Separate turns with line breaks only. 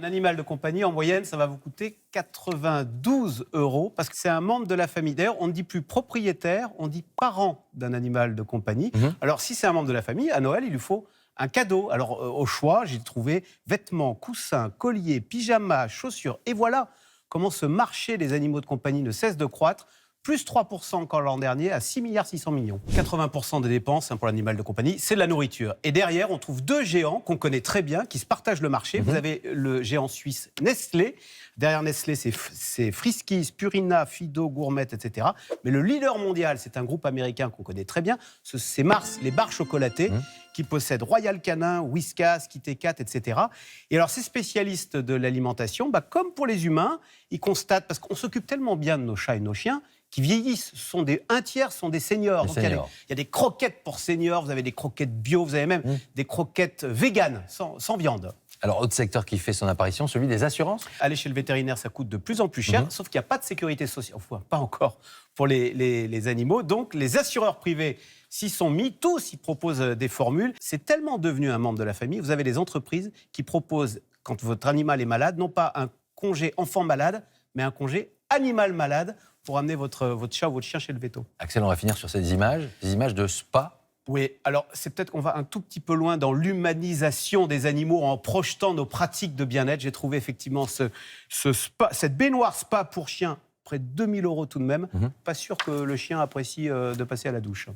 Un animal de compagnie, en moyenne, ça va vous coûter 92 € parce que c'est un membre de la famille. D'ailleurs, on ne dit plus propriétaire, on dit parent d'un animal de compagnie. Alors, si c'est un membre de la famille, à Noël, il lui faut un cadeau. Alors, au choix, j'ai trouvé vêtements, coussins, colliers, pyjamas, chaussures. Et voilà comment ce marché des animaux de compagnie ne cesse de croître. Plus 3% encore l'an dernier, à 6,6 milliards. 80% des dépenses pour l'animal de compagnie, c'est de la nourriture. Et derrière, on trouve deux géants qu'on connaît très bien, qui se partagent le marché. Vous avez le géant suisse Nestlé. Derrière Nestlé, c'est Friskies, Purina, Fido, Gourmet, etc. Mais le leader mondial, c'est un groupe américain qu'on connaît très bien. C'est Mars, les barres chocolatées, qui possèdent Royal Canin, Whiskas, Kit Kat, etc. Et alors, ces spécialistes de l'alimentation, comme pour les humains, ils constatent, parce qu'on s'occupe tellement bien de nos chats et de nos chiens, qui vieillissent, un tiers sont des seniors. Donc, il y a des croquettes pour seniors, vous avez des croquettes bio, vous avez même des croquettes véganes, sans viande.
Alors, autre secteur qui fait son apparition, celui des assurances.
Aller chez le vétérinaire, ça coûte de plus en plus cher, sauf qu'il n'y a pas de sécurité sociale, enfin, pas encore, pour les animaux. Donc, les assureurs privés s'y sont mis, tous, ils proposent des formules. C'est tellement devenu un membre de la famille. Vous avez des entreprises qui proposent, quand votre animal est malade, non pas un congé enfant malade, mais un congé animal malade, pour amener votre chat ou votre chien chez le véto.
Axel, on va finir sur ces images de spa.
Oui, alors c'est peut-être qu'on va un tout petit peu loin dans l'humanisation des animaux en projetant nos pratiques de bien-être. J'ai trouvé effectivement cette baignoire spa pour chien, près de 2 000 € tout de même. Pas sûr que le chien apprécie de passer à la douche.